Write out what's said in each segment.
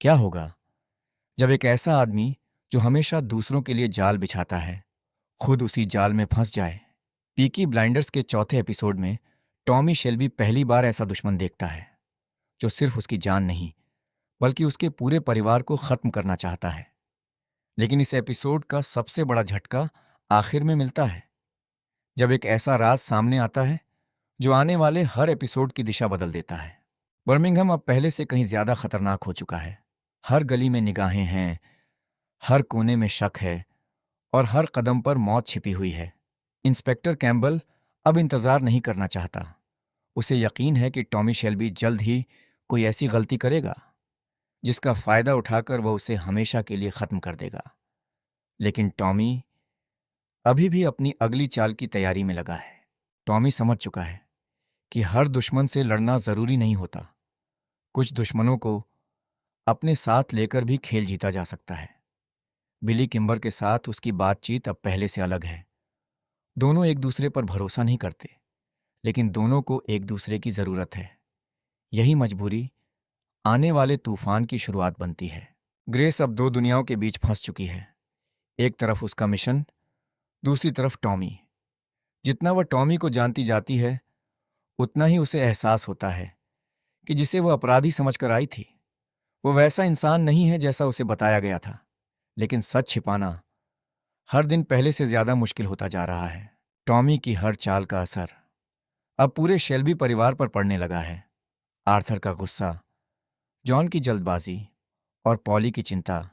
क्या होगा जब एक ऐसा आदमी जो हमेशा दूसरों के लिए जाल बिछाता है, खुद उसी जाल में फंस जाए? पीकी ब्लाइंडर्स के चौथे एपिसोड में टॉमी शेल्बी पहली बार ऐसा दुश्मन देखता है जो सिर्फ उसकी जान नहीं बल्कि उसके पूरे परिवार को खत्म करना चाहता है। लेकिन इस एपिसोड का सबसे बड़ा झटका आखिर में मिलता है, जब एक ऐसा राज सामने आता है जो आने वाले हर एपिसोड की दिशा बदल देता है। बर्मिंघम अब पहले से कहीं ज्यादा खतरनाक हो चुका है। हर गली में निगाहें हैं, हर कोने में शक है और हर कदम पर मौत छिपी हुई है। इंस्पेक्टर कैम्बल अब इंतजार नहीं करना चाहता। उसे यकीन है कि टॉमी शेल्बी जल्द ही कोई ऐसी गलती करेगा जिसका फायदा उठाकर वह उसे हमेशा के लिए खत्म कर देगा। लेकिन टॉमी अभी भी अपनी अगली चाल की तैयारी में लगा है। टॉमी समझ चुका है कि हर दुश्मन से लड़ना जरूरी नहीं होता। कुछ दुश्मनों को अपने साथ लेकर भी खेल जीता जा सकता है। बिली किम्बर के साथ उसकी बातचीत अब पहले से अलग है। दोनों एक दूसरे पर भरोसा नहीं करते, लेकिन दोनों को एक दूसरे की जरूरत है। यही मजबूरी आने वाले तूफान की शुरुआत बनती है। ग्रेस अब दो दुनियाओं के बीच फंस चुकी है। एक तरफ उसका मिशन, दूसरी तरफ टॉमी। जितना वह टॉमी को जानती जाती है, उतना ही उसे एहसास होता है कि जिसे वह अपराधी समझकर आई थी, वो वैसा इंसान नहीं है जैसा उसे बताया गया था। लेकिन सच छिपाना हर दिन पहले से ज्यादा मुश्किल होता जा रहा है। टॉमी की हर चाल का असर अब पूरे शेल्बी परिवार पर पड़ने लगा है। आर्थर का गुस्सा, जॉन की जल्दबाजी और पॉली की चिंता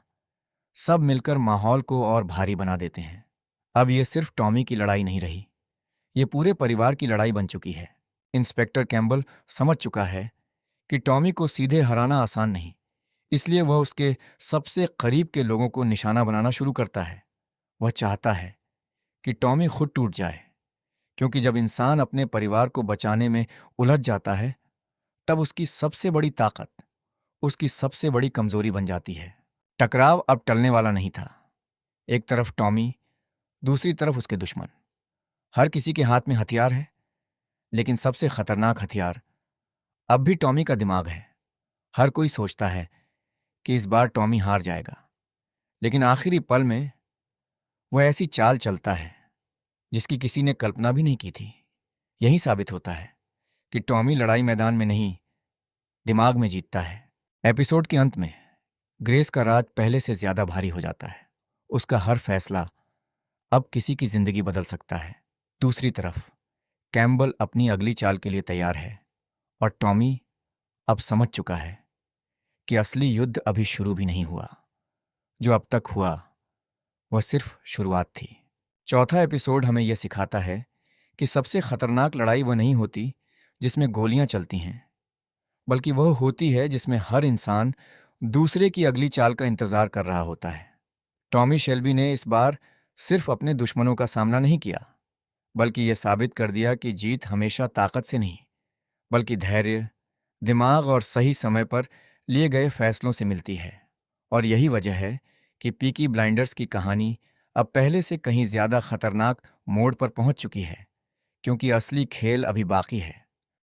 सब मिलकर माहौल को और भारी बना देते हैं। अब यह सिर्फ टॉमी की लड़ाई नहीं रही, ये पूरे परिवार की लड़ाई बन चुकी है। इंस्पेक्टर कैम्बल समझ चुका है कि टॉमी को सीधे हराना आसान नहीं, इसलिए वह उसके सबसे करीब के लोगों को निशाना बनाना शुरू करता है। वह चाहता है कि टॉमी खुद टूट जाए, क्योंकि जब इंसान अपने परिवार को बचाने में उलझ जाता है, तब उसकी सबसे बड़ी ताकत उसकी सबसे बड़ी कमजोरी बन जाती है। टकराव अब टलने वाला नहीं था। एक तरफ टॉमी, दूसरी तरफ उसके दुश्मन। हर किसी के हाथ में हथियार है, लेकिन सबसे खतरनाक हथियार अब भी टॉमी का दिमाग है। हर कोई सोचता है कि इस बार टॉमी हार जाएगा, लेकिन आखिरी पल में वह ऐसी चाल चलता है जिसकी किसी ने कल्पना भी नहीं की थी। यही साबित होता है कि टॉमी लड़ाई मैदान में नहीं, दिमाग में जीतता है। एपिसोड के अंत में ग्रेस का राज पहले से ज्यादा भारी हो जाता है। उसका हर फैसला अब किसी की जिंदगी बदल सकता है। दूसरी तरफ कैम्बल अपनी अगली चाल के लिए तैयार है, और टॉमी अब समझ चुका है कि असली युद्ध अभी शुरू भी नहीं हुआ। जो अब तक हुआ वह सिर्फ शुरुआत थी। चौथा एपिसोड हमें यह सिखाता है कि सबसे खतरनाक लड़ाई वह नहीं होती जिसमें गोलियां चलती हैं, बल्कि वह होती है जिसमें हर इंसान दूसरे की अगली चाल का इंतजार कर रहा होता है। टॉमी शेल्बी ने इस बार सिर्फ अपने दुश्मनों का सामना नहीं किया, बल्कि यह साबित कर दिया कि जीत हमेशा ताकत से नहीं, बल्कि धैर्य, दिमाग और सही समय पर लिए गए फैसलों से मिलती है। और यही वजह है कि पीकी ब्लाइंडर्स की कहानी अब पहले से कहीं ज्यादा खतरनाक मोड़ पर पहुंच चुकी है, क्योंकि असली खेल अभी बाकी है।